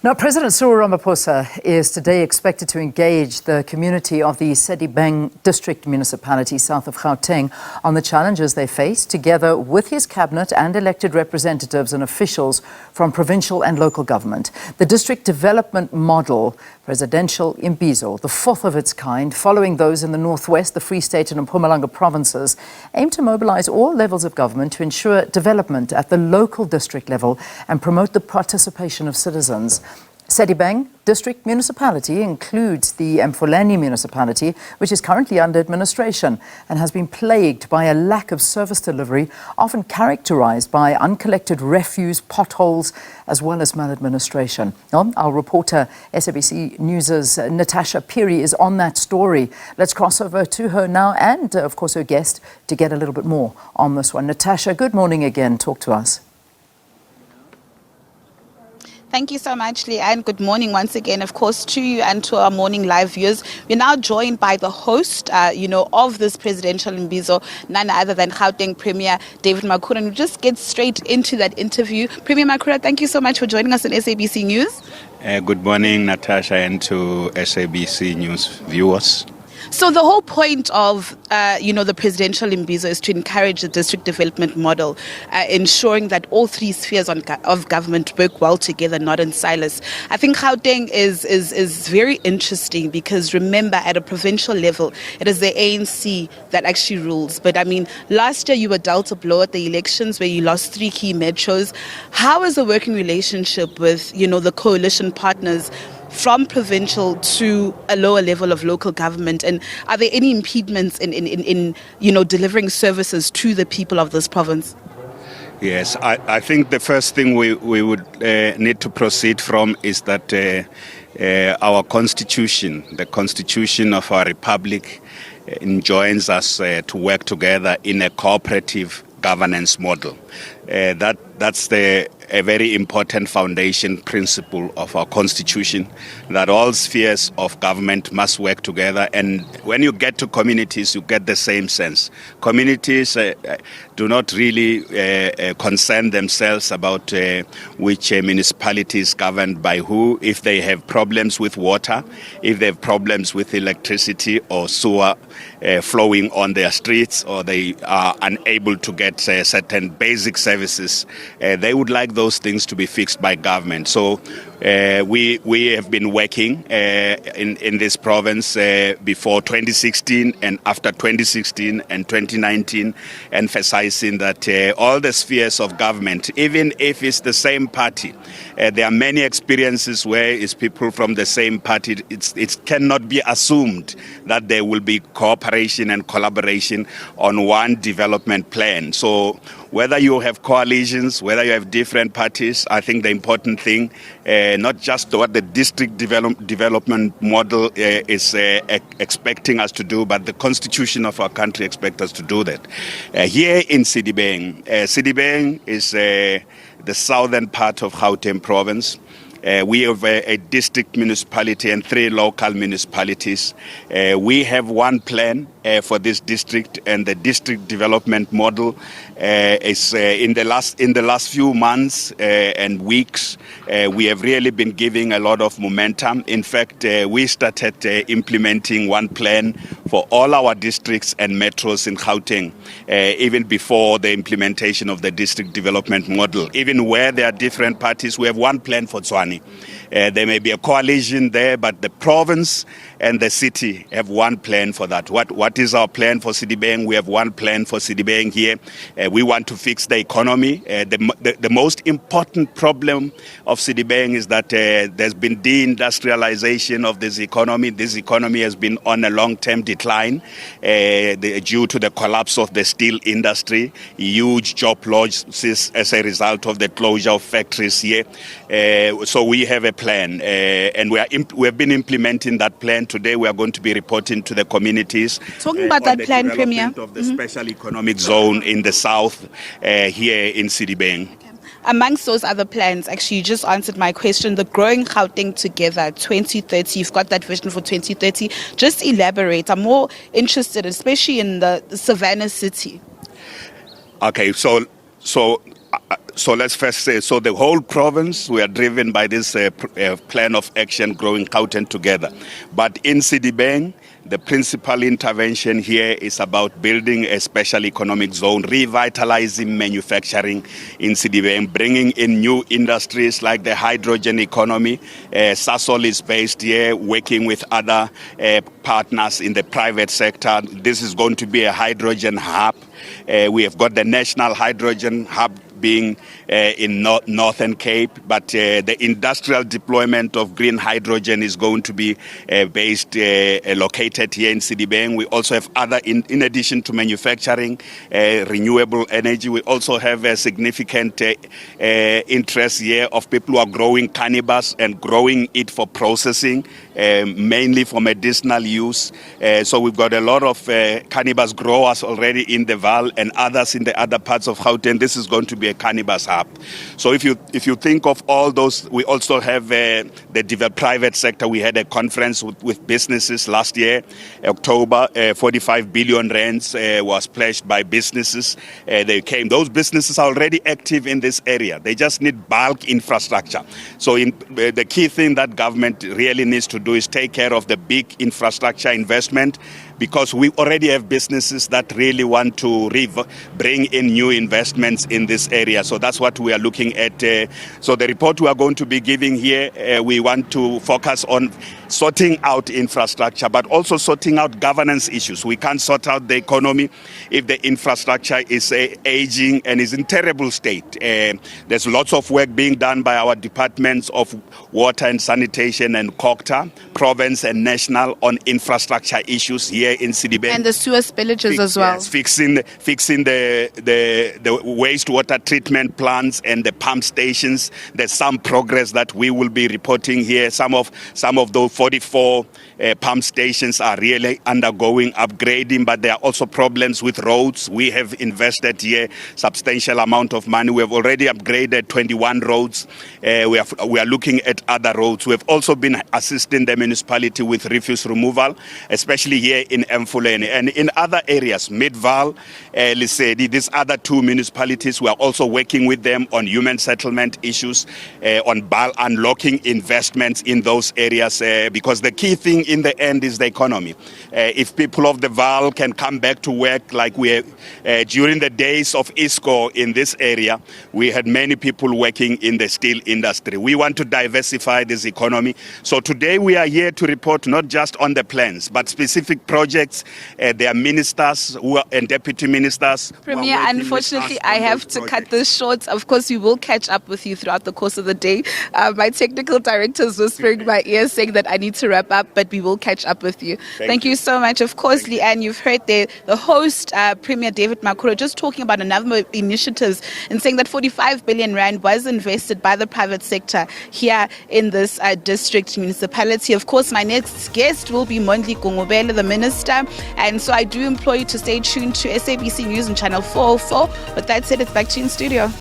Now, President Cyril Ramaphosa is today expected to engage the community of the Sedibeng District Municipality south of Gauteng on the challenges they face, together with his cabinet and elected representatives and officials from provincial and local government. The district development model, presidential Imbizo, the fourth of its kind, following those in the northwest, the Free State and Mpumalanga provinces, aim to mobilize all levels of government to ensure development at the local district level and promote the participation of citizens. Sedibeng District Municipality includes the Emfuleni municipality, which is currently under administration and has been plagued by a lack of service delivery, often characterized by uncollected refuse, potholes, as well as maladministration. Our reporter, SABC News' Natasha Phiri, is on that story. Let's cross over to her now and, of course, her guest to get a little bit more on this one. Natasha, good morning again. Talk to us. Thank you so much, Leanne. Good morning once again, of course, to you and to our morning live viewers. We're now joined by the host, of this presidential Imbizo, none other than Gauteng Premier David Makhura. And we'll just get straight into that interview. Premier Makhura, thank you so much for joining us on SABC News. Good morning, Natasha, and to SABC News viewers. So the whole point of, the presidential Imbizo is to encourage the district development model, ensuring that all three spheres of government work well together, not in silos. I think Gauteng is very interesting because, remember, at a provincial level, it is the ANC that actually rules. But, last year you were dealt a blow at the elections where you lost 3 key metros. How is the working relationship with, the coalition partners from provincial to a lower level of local government, and are there any impediments in delivering services to the people of this province? Yes, I think the first thing we would need to proceed from is that our constitution, the constitution of our republic, enjoins us to work together in a cooperative governance model. That's a very important foundation principle of our constitution, that all spheres of government must work together. And when you get to communities, you get the same sense. Communities do not really concern themselves about which municipality is governed by who, if they have problems with water, if they have problems with electricity or sewer flowing on their streets, or they are unable to get certain basic services. They would like those things to be fixed by government. So we have been working in this province before 2016 and after 2016 and 2019, emphasizing that all the spheres of government, even if it's the same party, there are many experiences where it's people from the same party. It cannot be assumed that there will be cooperation and collaboration on one development plan. So whether you have coalitions, whether you have different parties, I think the important thing, not just what the district development model is expecting us to do, but the constitution of our country expects us to do that. Here in Sedibeng, Sedibeng is the southern part of Gauteng province. We have a district municipality and 3 local municipalities. We have one plan for this district, and the district development model is in the last few months and weeks. We have really been giving a lot of momentum. In fact, we started implementing one plan for all our districts and metros in Gauteng, even before the implementation of the district development model. Even where there are different parties, we have one plan for Tshwane. There may be a coalition there, but the province and the city have one plan for that. What is our plan for Sedibeng? We have one plan for Sedibeng here. We want to fix the economy. The most important problem of Sedibeng is that there's been deindustrialization of this economy. This economy has been on a long-term decline due to the collapse of the steel industry, huge job losses as a result of the closure of factories here. So we have a plan, and we have been implementing that plan. Today we are going to be reporting to the communities. Talking about that plan, Premier, of the special economic zone in the south here in Sedibeng. Okay. Amongst those other plans, actually, you just answered my question, the Growing Gauteng Together 2030. You've got that vision for 2030. Just elaborate. I'm more interested, especially in the Savannah city. Okay, so So let's first say, so the whole province, we are driven by this plan of action, Growing Gauteng Together. But in Sedibeng, the principal intervention here is about building a special economic zone, revitalizing manufacturing in Sedibeng, bringing in new industries like the hydrogen economy. Sasol is based here, working with other partners in the private sector. This is going to be a hydrogen hub. We have got the National Hydrogen Hub being in Northern Cape, but the industrial deployment of green hydrogen is going to be located here in Sedibeng. We also have other, in addition to manufacturing, renewable energy, we also have a significant interest here of people who are growing cannabis and growing it for processing, mainly for medicinal use. So we've got a lot of cannabis growers already in the Val and others in the other parts of Gauteng. This is going to be a cannabis hub. So if you think of all those, we also have the private sector. We had a conference with businesses last year, October. 45 billion rands was pledged by businesses. They came. Those businesses are already active in this area. They just need bulk infrastructure. So the key thing that government really needs to do is take care of the big infrastructure investment, because we already have businesses that really want to bring in new investments in this area. So that's what we are looking at. So the report we are going to be giving here, we want to focus on sorting out infrastructure, but also sorting out governance issues. We can't sort out the economy if the infrastructure is aging and is in terrible state. There's lots of work being done by our departments of water and sanitation and COCTA, province and national, on infrastructure issues here in Sedibeng. And the sewer spillages as well. Yes, fixing the wastewater treatment plants and the pump stations. There's some progress that we will be reporting here. Some of those 44 pump stations are really undergoing upgrading, but there are also problems with roads. We have invested here substantial amount of money. We have already upgraded 21 roads. We are looking at other roads. We have also been assisting the municipality with refuse removal, especially here in Emfuleni and in other areas, Midval, Lesedi, these other two municipalities. We are also working with them on human settlement issues, on unlocking investments in those areas, because the key thing in the end is the economy. If people of the Val can come back to work like we during the days of ISCO in this area, we had many people working in the steel industry. We want to diversify this economy. So today we are here to report not just on the plans, but specific projects. There are ministers and deputy ministers. Premier, unfortunately, I have to cut this short. Of course, we will catch up with you throughout the course of the day. My technical director is whispering in my ear saying that I need to wrap up, but we will catch up with you. Thank you so much. Of course, Leanne, you've heard the host, Premier David Makuro, just talking about a number of initiatives and saying that 45 billion rand was invested by the private sector here in this district municipality. Of course, my next guest will be Mondli Gungubele, the minister. And so I do implore you to stay tuned to SABC News and Channel 404. With that said, it's back to you in studio.